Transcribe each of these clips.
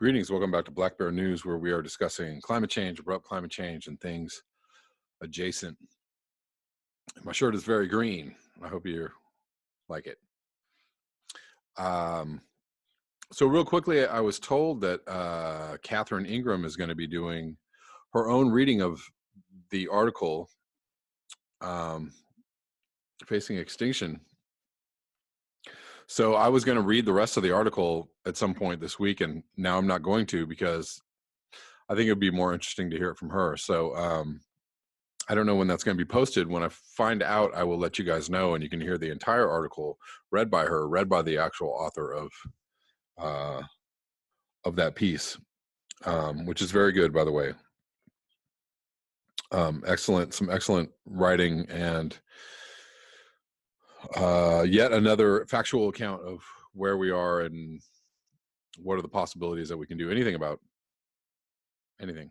Greetings, welcome back to Black Bear News, where we are discussing climate change, abrupt climate change, and things adjacent. My shirt is very green. I hope you like it. So real quickly, I was told that Catherine Ingram is going to be doing her own reading of the article Facing Extinction. So I was going to read the rest of the article at some point this week, and now I'm not going to because I think it would be more interesting to hear it from her. So I don't know when that's going to be posted. When I find out, I will let you guys know, and you can hear the entire article read by her, read by the actual author of that piece, which is very good, by the way. Some excellent writing, and yet another factual account of where we are and what are the possibilities that we can do anything about anything.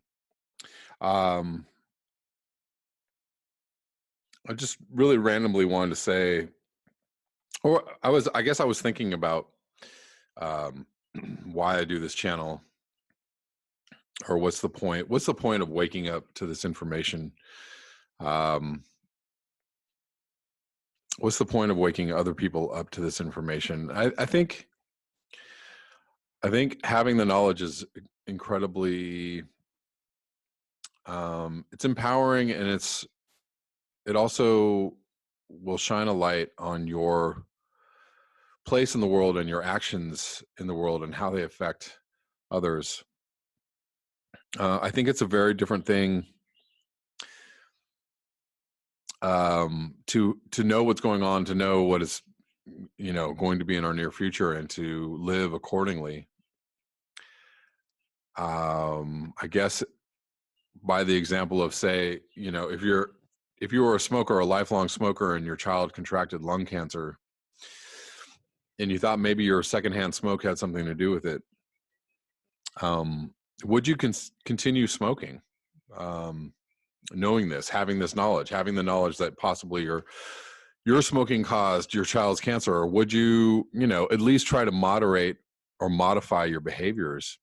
I just really randomly wanted to say, or I guess I was thinking about why I do this channel, or what's the point of waking up to this information? What's the point of waking other people up to this information? I think having the knowledge is incredibly, it's empowering, and it also will shine a light on your place in the world and your actions in the world and how they affect others. I think it's a very different thing to know what's going on, to know what is going to be in our near future, and to live accordingly. I guess by the example of, say, if you were a smoker, a lifelong smoker, and your child contracted lung cancer, and you thought maybe your secondhand smoke had something to do with it, would you continue smoking? Knowing this, having this knowledge, having the knowledge that possibly your smoking caused your child's cancer, or would you, at least try to moderate or modify your behaviors?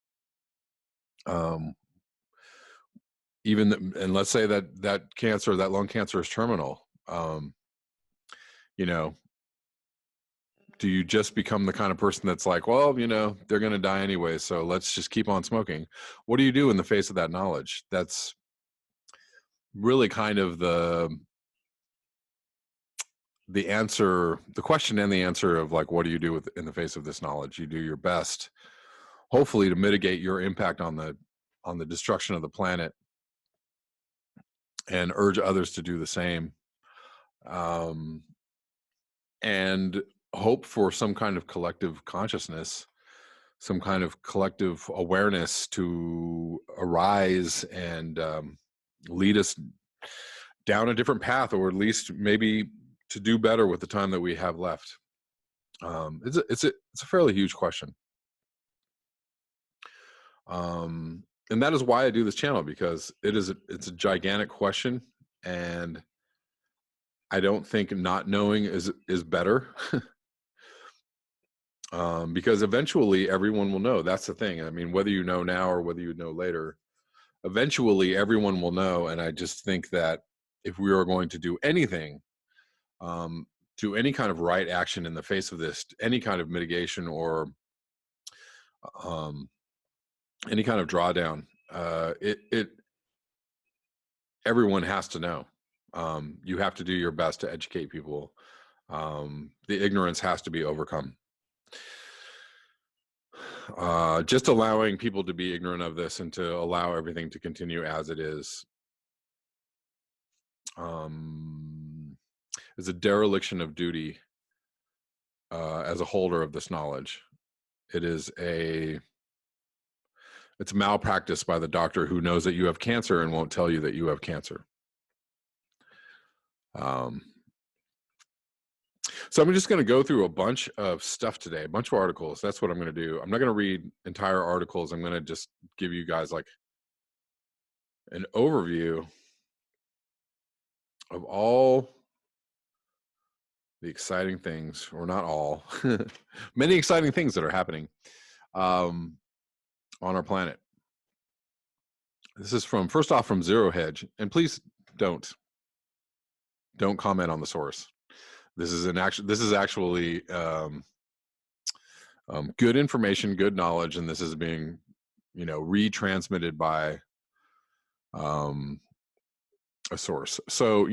And let's say that cancer, that lung cancer, is terminal. Do you just become the kind of person that's like, well, they're going to die anyway, so let's just keep on smoking? What do you do in the face of that knowledge? That's really kind of the question and the answer of, like, what do you do in the face of this knowledge? You do your best, hopefully, to mitigate your impact on the destruction of the planet, and urge others to do the same, and hope for some kind of collective consciousness, some kind of collective awareness to arise and lead us down a different path, or at least maybe to do better with the time that we have left. It's a fairly huge question, and that is why I do this channel, because it's a gigantic question, and I don't think not knowing is better. Because eventually everyone will know. That's the thing. I mean, whether you know now or whether you know later, eventually everyone will know. And I just think that if we are going to do anything, do any kind of right action in the face of this, any kind of mitigation, or any kind of drawdown, everyone has to know. You have to do your best to educate people. The ignorance has to be overcome. Just allowing people to be ignorant of this and to allow everything to continue as it is a dereliction of duty as a holder of this knowledge. It's malpractice by the doctor who knows that you have cancer and won't tell you that you have cancer. So I'm just going to go through a bunch of stuff today, a bunch of articles. That's what I'm going to do. I'm not going to read entire articles. I'm going to just give you guys like an overview of all the exciting things, or not all, many exciting things that are happening on our planet. This is first off from Zero Hedge, and please don't comment on the source. This is actually good information, good knowledge, and this is being, retransmitted by a source. So,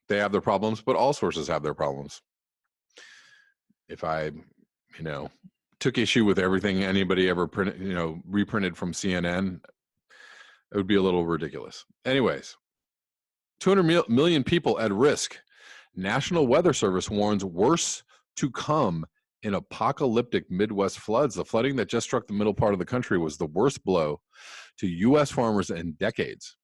they have their problems, but all sources have their problems. If I, took issue with everything anybody ever reprinted from CNN, it would be a little ridiculous. Anyways, 200 million people at risk. National Weather Service warns worse to come in apocalyptic Midwest floods. The flooding that just struck the middle part of the country was the worst blow to U.S. farmers in decades.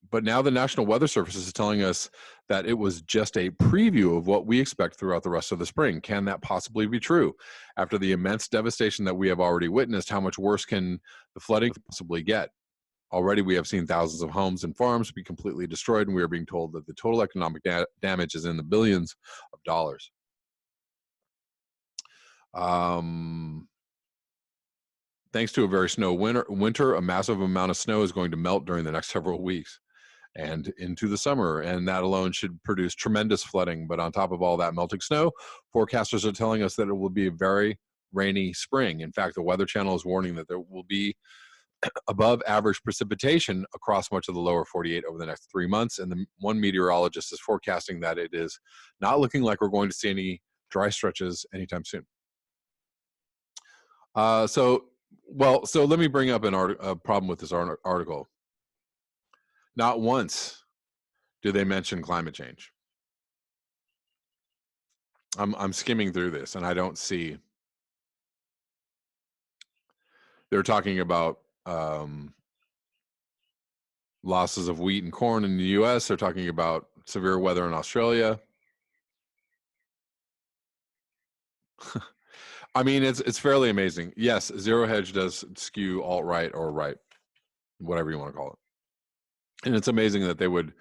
But now the National Weather Service is telling us that it was just a preview of what we expect throughout the rest of the spring. Can that possibly be true? After the immense devastation that we have already witnessed, how much worse can the flooding possibly get? Already we have seen thousands of homes and farms be completely destroyed, and we are being told that the total economic damage is in the billions of dollars. Thanks to a very snow winter, a massive amount of snow is going to melt during the next several weeks and into the summer, and that alone should produce tremendous flooding. But on top of all that melting snow, forecasters are telling us that it will be a very rainy spring. In fact, the Weather Channel is warning that there will be above average precipitation across much of the lower 48 over the next 3 months. And the one meteorologist is forecasting that it is not looking like we're going to see any dry stretches anytime soon. So let me bring up a problem with this article. Not once do they mention climate change. I'm skimming through this, and I don't see. They're talking about losses of wheat and corn in the U.S. They're talking about severe weather in Australia. I mean, it's fairly amazing. Yes, Zero Hedge does skew alt-right or right, whatever you want to call it. And it's amazing that they would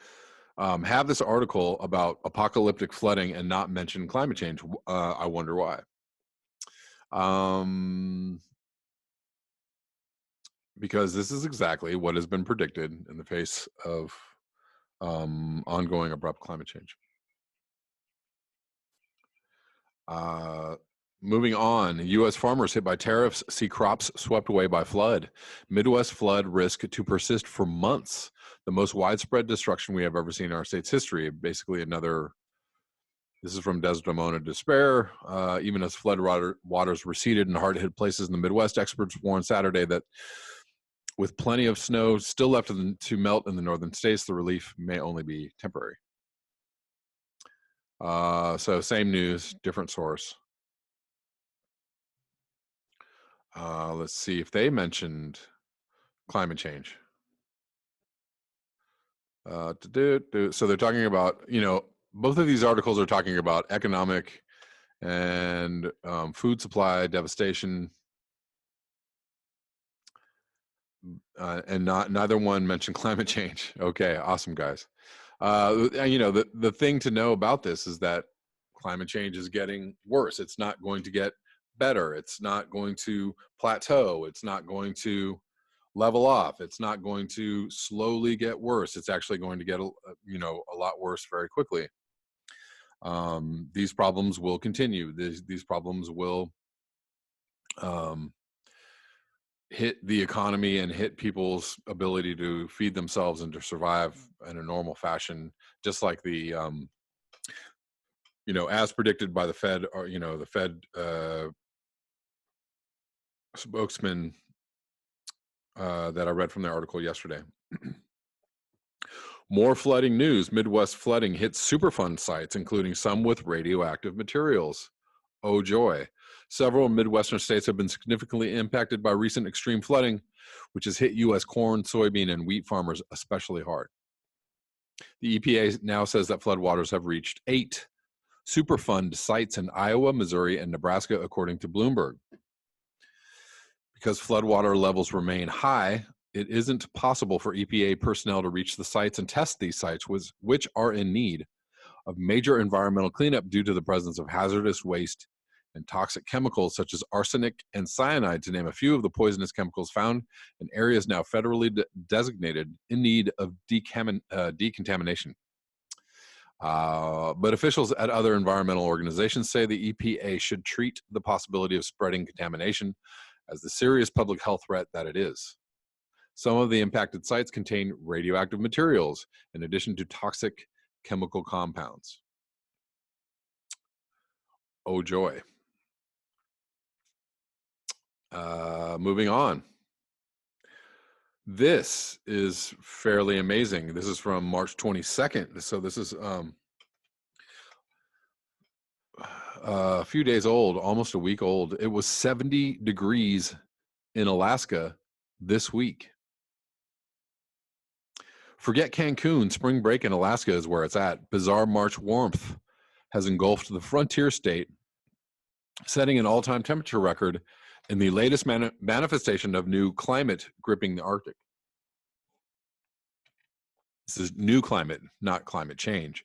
have this article about apocalyptic flooding and not mention climate change. I wonder why. Because this is exactly what has been predicted in the face of ongoing abrupt climate change. Moving on, U.S. farmers hit by tariffs see crops swept away by flood. Midwest flood risk to persist for months. The most widespread destruction we have ever seen in our state's history. Basically this is from Desdemona Despair. Even as flood waters receded in hard-hit places in the Midwest, experts warned Saturday that with plenty of snow still left to melt in the northern states, the relief may only be temporary. So same news, different source. Let's see if they mentioned climate change. So they're talking about, both of these articles are talking about economic and food supply devastation, and neither one mentioned climate change. Okay, awesome, guys. The thing to know about this is that climate change is getting worse. It's not going to get better. It's not going to plateau. It's not going to level off. It's not going to slowly get worse. It's actually going to get a lot worse very quickly. These problems will continue. These problems will hit the economy and hit people's ability to feed themselves and to survive in a normal fashion, just like the as predicted by the Fed, or the Fed spokesman that I read from their article yesterday. More flooding news. Midwest flooding hits Superfund sites, including some with radioactive materials. Oh joy. Several Midwestern states have been significantly impacted by recent extreme flooding, which has hit U.S. corn, soybean, and wheat farmers especially hard. The EPA now says that floodwaters have reached 8 Superfund sites in Iowa, Missouri, and Nebraska, according to Bloomberg. Because floodwater levels remain high, it isn't possible for EPA personnel to reach the sites and test these sites, which are in need of major environmental cleanup due to the presence of hazardous waste and toxic chemicals such as arsenic and cyanide, to name a few of the poisonous chemicals found in areas now federally designated in need of decontamination. But officials at other environmental organizations say the EPA should treat the possibility of spreading contamination as the serious public health threat that it is. Some of the impacted sites contain radioactive materials in addition to toxic chemical compounds. Oh, joy. Moving on. This is fairly amazing. This is from March 22nd. So this is a few days old, almost a week old. It was 70 degrees in Alaska this week. Forget Cancun, spring break in Alaska is where it's at. Bizarre March warmth has engulfed the frontier state, setting an all-time temperature record in the latest manifestation of new climate gripping the Arctic. This is new climate, not climate change,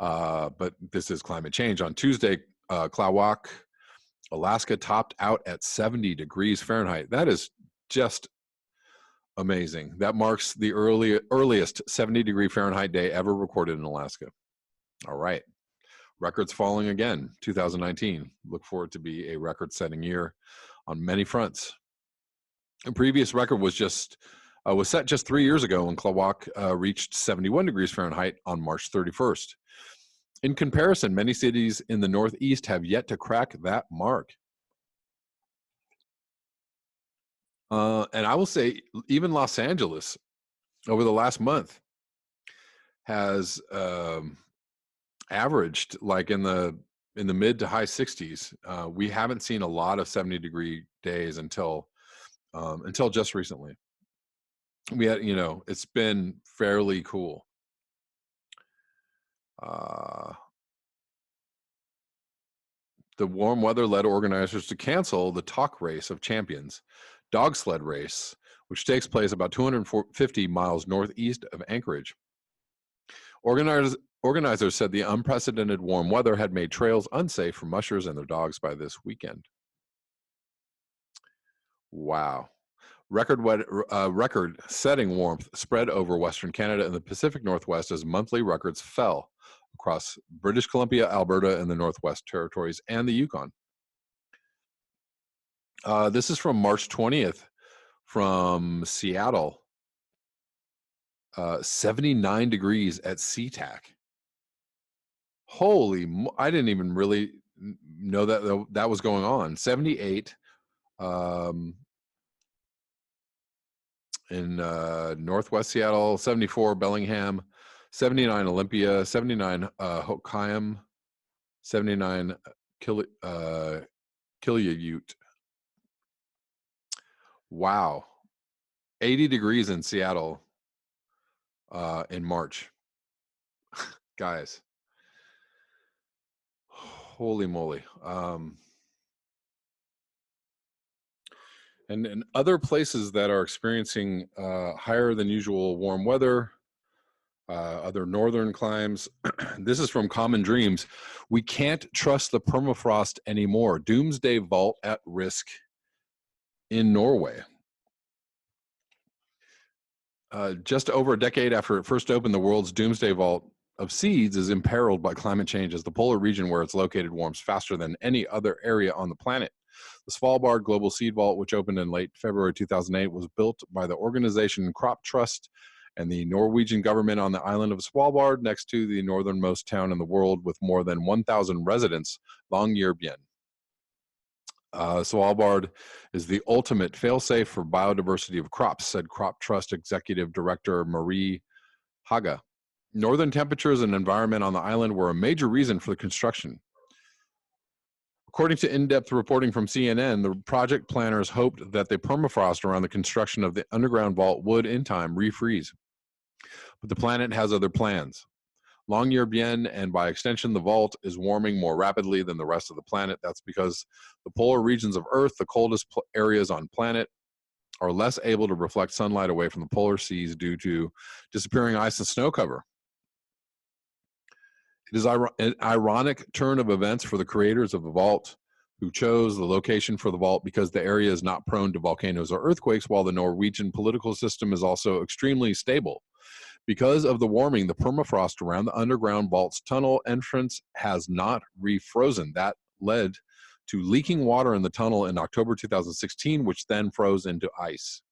but this is climate change. On Tuesday, Klawock, Alaska topped out at 70 degrees Fahrenheit. That is just amazing. That marks the earliest 70-degree Fahrenheit day ever recorded in Alaska. All right. Records falling again, 2019. Look for it to be a record-setting year on many fronts. A previous record was set just 3 years ago when Klawock reached 71 degrees Fahrenheit on March 31st. In comparison, many cities in the Northeast have yet to crack that mark. And I will say, even Los Angeles, over the last month, has averaged like in the mid to high 60s. We haven't seen a lot of 70-degree days until just recently. We had, it's been fairly cool. The warm weather led organizers to cancel the Talk Race of Champions dog sled race, which takes place about 250 miles northeast of Anchorage. Organizers said the unprecedented warm weather had made trails unsafe for mushers and their dogs by this weekend. Wow. Record-setting warmth spread over Western Canada and the Pacific Northwest as monthly records fell across British Columbia, Alberta, and the Northwest Territories, and the Yukon. This is from March 20th from Seattle. 79 degrees at SeaTac. I didn't even really know that was going on. 78 in Northwest Seattle, 74 Bellingham, 79 Olympia, 79 Hoquiam, 79 Quileute. Wow. 80 degrees in Seattle in March. Guys. Holy moly. And in other places that are experiencing higher than usual warm weather, other northern climes, this is from Common Dreams. We can't trust the permafrost anymore. Doomsday vault at risk in Norway. Just over a decade after it first opened, the world's Doomsday vault of seeds is imperiled by climate change as the polar region where it's located warms faster than any other area on the planet. The Svalbard Global Seed Vault, which opened in late February 2008, was built by the organization Crop Trust and the Norwegian government on the island of Svalbard, next to the northernmost town in the world with more than 1,000 residents, Longyearbyen. Svalbard is the ultimate fail-safe for biodiversity of crops, said Crop Trust Executive Director Marie Haga. Northern temperatures and environment on the island were a major reason for the construction. According to in-depth reporting from CNN, the project planners hoped that the permafrost around the construction of the underground vault would, in time, refreeze. But the planet has other plans. Longyearbyen, and by extension the vault, is warming more rapidly than the rest of the planet. That's because the polar regions of Earth, the coldest areas on planet, are less able to reflect sunlight away from the polar seas due to disappearing ice and snow cover. It is an ironic turn of events for the creators of the vault who chose the location for the vault because the area is not prone to volcanoes or earthquakes, while the Norwegian political system is also extremely stable. Because of the warming, the permafrost around the underground vault's tunnel entrance has not refrozen. That led to leaking water in the tunnel in October 2016, which then froze into ice.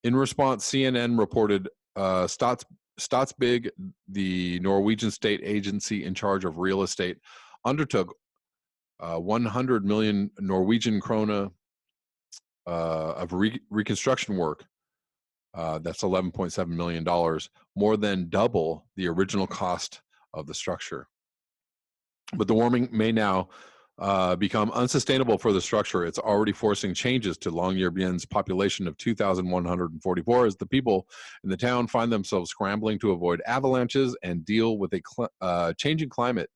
In response, CNN reported Statsbygg, the Norwegian state agency in charge of real estate, undertook 100 million Norwegian krone of reconstruction work. That's $11.7 million, more than double the original cost of the structure. But the warming may now become unsustainable for the structure. It's already forcing changes to Longyearbyen's population of 2,144 as the people in the town find themselves scrambling to avoid avalanches and deal with a changing climate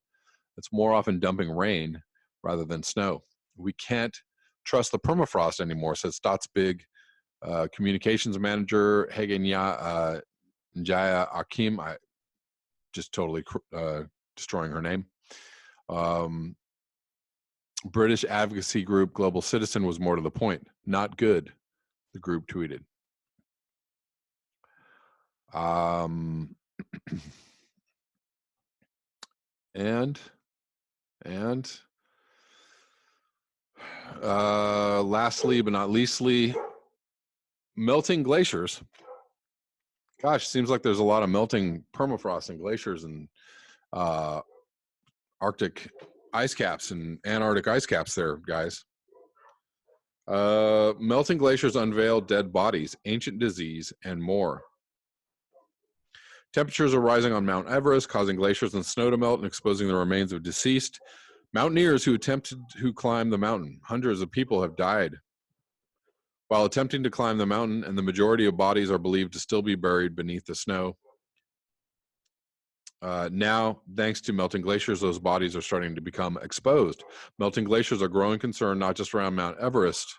that's more often dumping rain rather than snow. We can't trust the permafrost anymore, says Statsbygg communications manager Hege Njaya Akim. I just totally destroying her name. British advocacy group Global Citizen was more to the point. Not good, the group tweeted. And lastly but not leastly, melting glaciers. Gosh, seems like there's a lot of melting permafrost and glaciers and Arctic ice caps and Antarctic ice caps there, guys. Melting glaciers unveil dead bodies, ancient disease, and more. Temperatures are rising on Mount Everest, causing glaciers and snow to melt and exposing the remains of deceased mountaineers who attempted to climb the mountain. Hundreds of people have died while attempting to climb the mountain, and the majority of bodies are believed to still be buried beneath the snow. Now, thanks to melting glaciers, those bodies are starting to become exposed. Melting glaciers are a growing concern, not just around Mount Everest.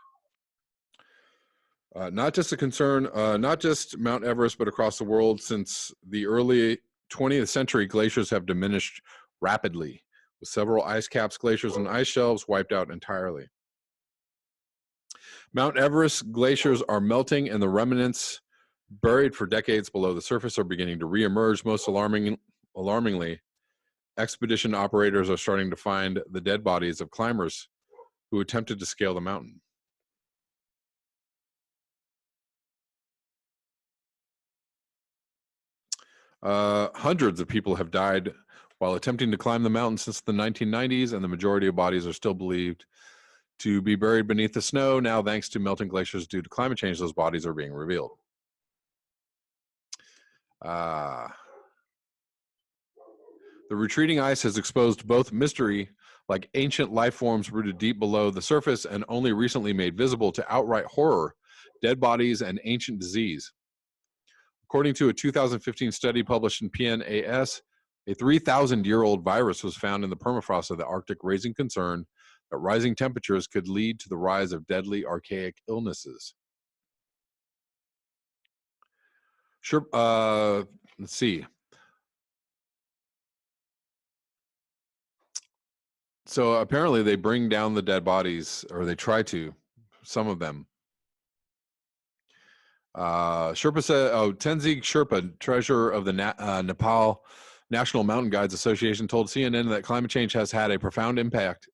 Not just a concern, not just Mount Everest, but across the world. Since the early 20th century, glaciers have diminished rapidly, with several ice caps, glaciers, and ice shelves wiped out entirely. Mount Everest glaciers are melting, and the remnants buried for decades below the surface are beginning to reemerge. Most alarmingly, expedition operators are starting to find the dead bodies of climbers who attempted to scale the mountain. Hundreds of people have died while attempting to climb the mountain since the 1990s, and the majority of bodies are still believed to be buried beneath the snow. Now, thanks to melting glaciers due to climate change, those bodies are being revealed. The retreating ice has exposed both mystery, like ancient life forms rooted deep below the surface and only recently made visible, to outright horror, dead bodies, and ancient disease. According to a 2015 study published in PNAS, a 3,000-year-old virus was found in the permafrost of the Arctic, raising concern that rising temperatures could lead to the rise of deadly archaic illnesses. Sure. Let's see. So apparently they bring down the dead bodies, or they try to, some of them. Sherpa said, Tenzing Sherpa, treasurer of the Nepal National Mountain Guides Association, told CNN that climate change has had a profound impact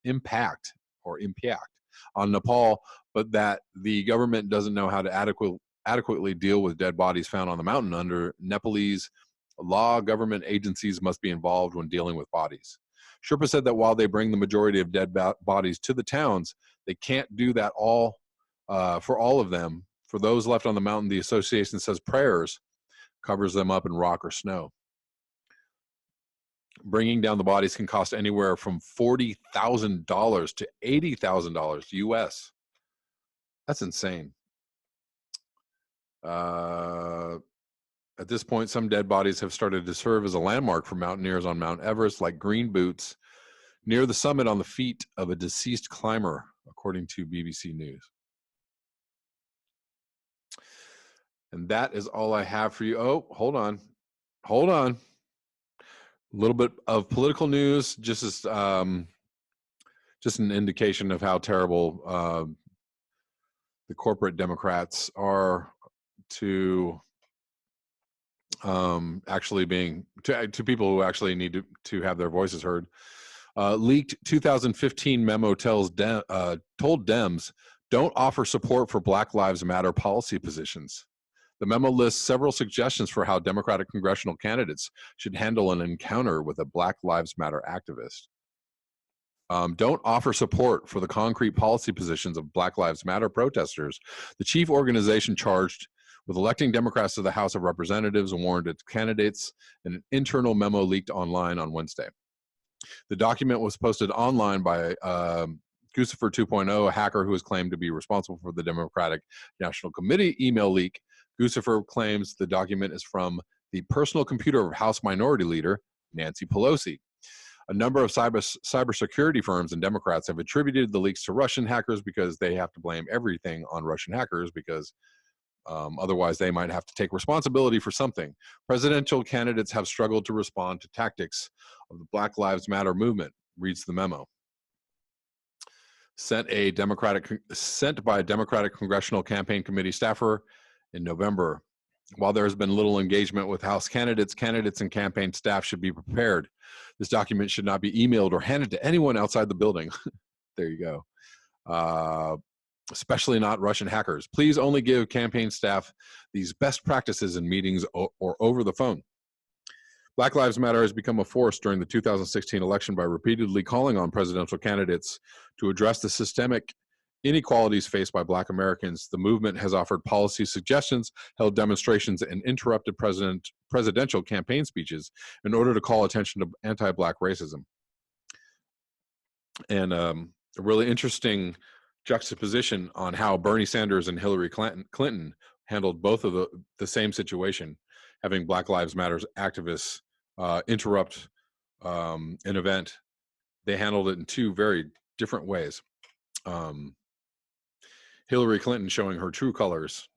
on Nepal, but that the government doesn't know how to adequately deal with dead bodies found on the mountain. Under Nepalese law, government agencies must be involved when dealing with bodies. Sherpa said that while they bring the majority of dead bodies to the towns, they can't do that all for all of them. For those left on the mountain, the association says prayers covers them up in rock or snow. Bringing down the bodies can cost anywhere from $40,000 to $80,000 US. That's insane. At this point, some dead bodies have started to serve as a landmark for mountaineers on Mount Everest, like green boots near the summit on the feet of a deceased climber, according to BBC News. And that is all I have for you. Oh, hold on. A little bit of political news, just just an indication of how terrible the corporate Democrats are to actually being to people who actually need to have their voices heard. Leaked 2015 memo told Dems don't offer support for Black Lives Matter policy positions. The memo lists several suggestions for how Democratic congressional candidates should handle an encounter with a Black Lives Matter activist. Don't offer support for the concrete policy positions of Black Lives Matter protesters. The chief organization charged with electing Democrats to the House of Representatives warned its candidates in an internal memo leaked online on Wednesday. The document was posted online by Guccifer 2.0, a hacker who is claimed to be responsible for the Democratic National Committee email leak. Guccifer claims the document is from the personal computer of House Minority Leader Nancy Pelosi. A number of cybersecurity firms and Democrats have attributed the leaks to Russian hackers because they have to blame everything on Russian hackers because otherwise they might have to take responsibility for something. Presidential candidates have struggled to respond to tactics of the Black Lives Matter movement, reads the memo. Sent by a Democratic Congressional Campaign Committee staffer in November. While there has been little engagement with House candidates and campaign staff should be prepared. This document should not be emailed or handed to anyone outside the building. There you go. Especially not Russian hackers. Please only give campaign staff these best practices in meetings or over the phone. Black Lives Matter has become a force during the 2016 election by repeatedly calling on presidential candidates to address the systemic inequalities faced by Black Americans. The movement has offered policy suggestions, held demonstrations, and interrupted presidential campaign speeches in order to call attention to anti-Black racism. And a really interesting juxtaposition on how Bernie Sanders and Hillary Clinton handled both of the same situation, having Black Lives Matter activists interrupt an event. They handled it in two very different ways. Hillary Clinton showing her true colors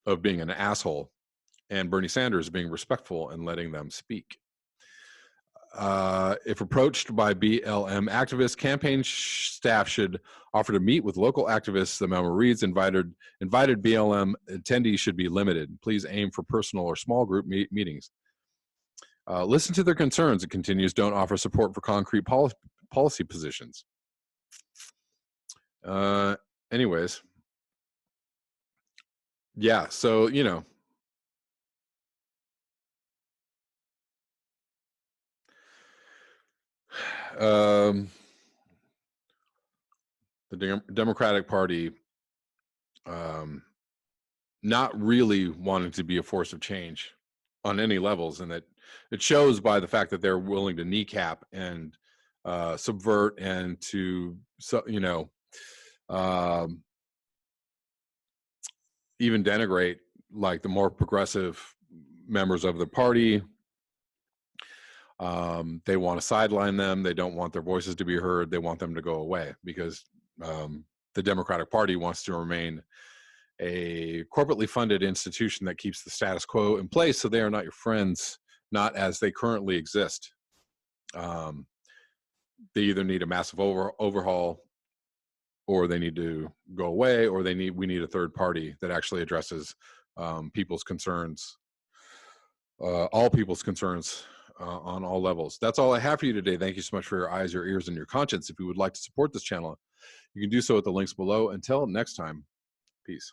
of being an asshole, and Bernie Sanders being respectful and letting them speak. If approached by BLM activists, campaign staff should offer to meet with local activists. The memo reads, invited BLM attendees should be limited. Please aim for personal or small group meetings. Listen to their concerns. It continues, don't offer support for concrete policy positions. Anyways. Yeah, so, you know, the Democratic Party not really wanting to be a force of change on any levels, and that it shows by the fact that they're willing to kneecap and subvert and to, you know, even denigrate like the more progressive members of the party. They want to sideline them. They don't want their voices to be heard. They want them to go away because the Democratic Party wants to remain a corporately funded institution that keeps the status quo in place, so they are not your friends, not as they currently exist. They either need a massive overhaul, or they need to go away, or we need a third party that actually addresses people's concerns, all people's concerns on all levels. That's all I have for you today. Thank you so much for your eyes, your ears, and your conscience. If you would like to support this channel, you can do so at the links below. Until next time, peace.